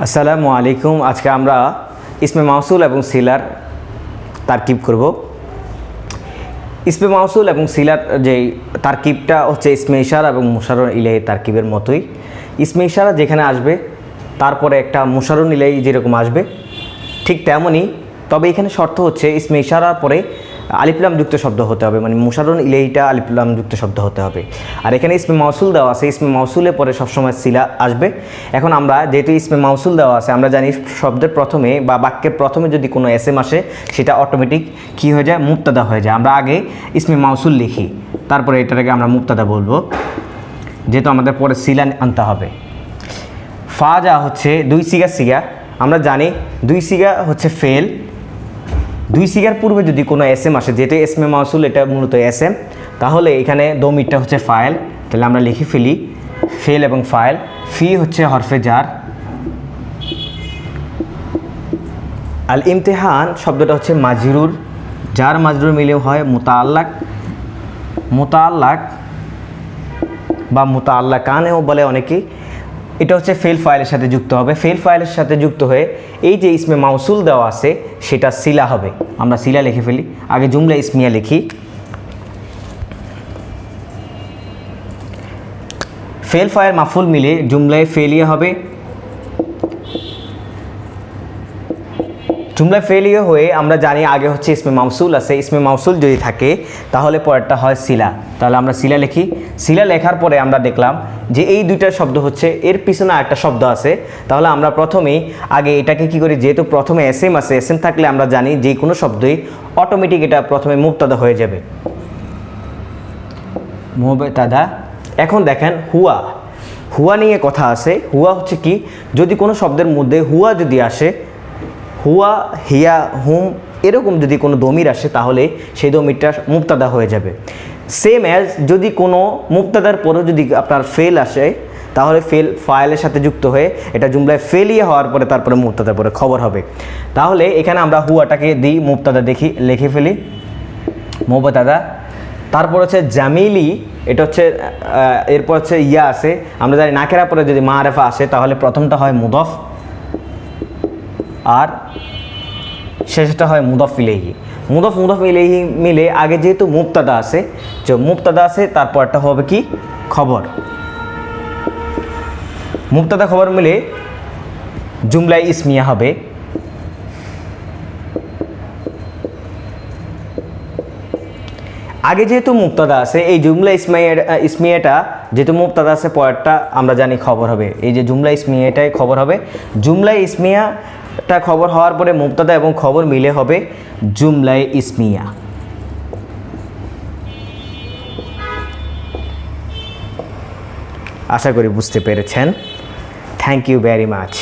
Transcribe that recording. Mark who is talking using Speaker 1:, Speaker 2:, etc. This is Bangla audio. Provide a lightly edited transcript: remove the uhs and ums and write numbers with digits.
Speaker 1: আসসালামু আলাইকুম। আজকে আমরা ইসমে মাউসুল এবং সিলার তারকিব করব। ইসমে মাউসুল এবং সিলার যে তারকিবটা হচ্ছে ইসমে ইশারা এবং মুশাররুন ইলাইহি তারকিবের মতোই। ইসমে ইশারা যেখানে আসবে তারপরে একটা মুশাররুন ইলাইহি যেরকম আসবে ঠিক তেমনই, তবে এখানে শর্ত হচ্ছে ইসমে ইশারার পরে আলিফ লাম যুক্ত শব্দ হতে হবে, মানে মুশাররুন ইলাইহিটা আলিফ লাম যুক্ত শব্দ হতে হবে। আর এখানে ইসমে মাউসুল দেওয়া আছে, ইসমে মাউসুলের পরে সবসময় সিলা আসবে। এখন আমরা যেহেতু ইসমে মাউসুল দেওয়া আছে, আমরা জানি শব্দের প্রথমে বা বাক্যের প্রথমে যদি কোনো এসএম আসে সেটা অটোমেটিক কী হয়ে যায়, মুবতাদা হয়ে যায়। আমরা আগে ইসমে মাউসুল লিখি, তারপরে এটাকে আমরা মুবতাদা বলবো, যেহেতু আমাদের পরে সিলা আনতে হবে। ফা যা হচ্ছে দুই সিগা, আমরা জানি দুই সিগা হচ্ছে ফেল। দুই সিগার পূর্বে যদি কোনো এসএম আসে, যেহেতু ইসমে মাউসুল এটা মূলত এসএম, তাহলে এখানে দমিরটা হচ্ছে ফাইল। তাহলে আমরা লিখে ফেলি ফেল এবং ফাইল। ফি হচ্ছে হরফে জার। আল ইমতিহান শব্দটা হচ্ছে মাজরুর, জার মাজরুর মিলেও হয় মুতাআল্লাক বা মুতাআল্লাকানেও বলে অনেকেই। এটা হচ্ছে ফেল ফাইলের সাথে যুক্ত হবে। ফেল ফাইলের সাথে যুক্ত হয়ে এই যে ইসমে মাউসুল দেওয়া আছে সেটা সিলা হবে। আমরা সিলা লিখে ফেলি, আগে জুমলা ইসমিয়া লিখি। ফেল ফাইল মাফুল মিলে জুমলায় ফেলিয়া হবে। জুমলায় ফেলিয়া হয়ে আমরা জানি আগে হচ্ছে ইসমে মাউসুল আছে, ইসমে মাউসুল যদি থাকে তাহলে পরেরটা হয় সিলা। তাহলে আমরা সিলা লিখি। সিলা লেখার পরে আমরা দেখলাম যে এই দুইটা শব্দ হচ্ছে, এর পিছনে একটা শব্দ আছে। তাহলে আমরা প্রথমেই আগে এটাকে কি করি, যেহেতু প্রথমে এসএম আছে, এসএম থাকলে আমরা জানি যে কোনো শব্দই অটোমেটিক এটা প্রথমে মুবতাদা হয়ে যাবে, মুবতাদা। এখন দেখেন হুয়া নিয়ে কথা আছে। হুয়া হচ্ছে কি, যদি কোনো শব্দের মধ্যে হুয়া যদি আসে, হুয়া, হিয়া, হুম এরকম যদি কোনো দমির আসে তাহলে সেই দমিরটা মুবতাদা হয়ে যাবে। সেম অ্যাজ যদি কোনো মুবতাদার পরেও যদি আপনার ফেল আসে তাহলে ফেল ফাইলের সাথে যুক্ত হয়ে এটা জুমলায় ফেলিয়ে হওয়ার পরে তারপরে মুবতাদার পরে খবর হবে। তাহলে এখানে আমরা হুয়াটাকে দিই মুবতাদা, লিখে ফেলি মুবতাদা। তারপর হচ্ছে জামিলি, এটা হচ্ছে এরপর হচ্ছে ইয়া আছে। আমরা জানি নাকেরা পরে যদি মারেফা আসে তাহলে প্রথমটা হয় মুদফ আর শেষটা হয় মুদফ ইলাইহি। মুদফ ইলাইহি মিলে আগে যেহেতু মুবতাদা আছে, যে মুবতাদা আছে তারপরটা হবে কি খবর। মুবতাদা খবর মিলে জুমলায় ইসমিয়া হবে। আগে যেহেতু মুবতাদা আছে, এই জুমলা ইসমিয়াটা যেহেতু মুবতাদা আছে পরেরটা আমরা জানি খবর হবে। এই যে জুমলা ইসমিয়াটাই খবর হবে। জুমলা ইসমিয়াটা খবর হওয়ার পরে মুবতাদা এবং খবর মিলে হবে জুমলায় ইসমিয়া। আশা করি বুঝতে পেরেছেন। Thank you very much.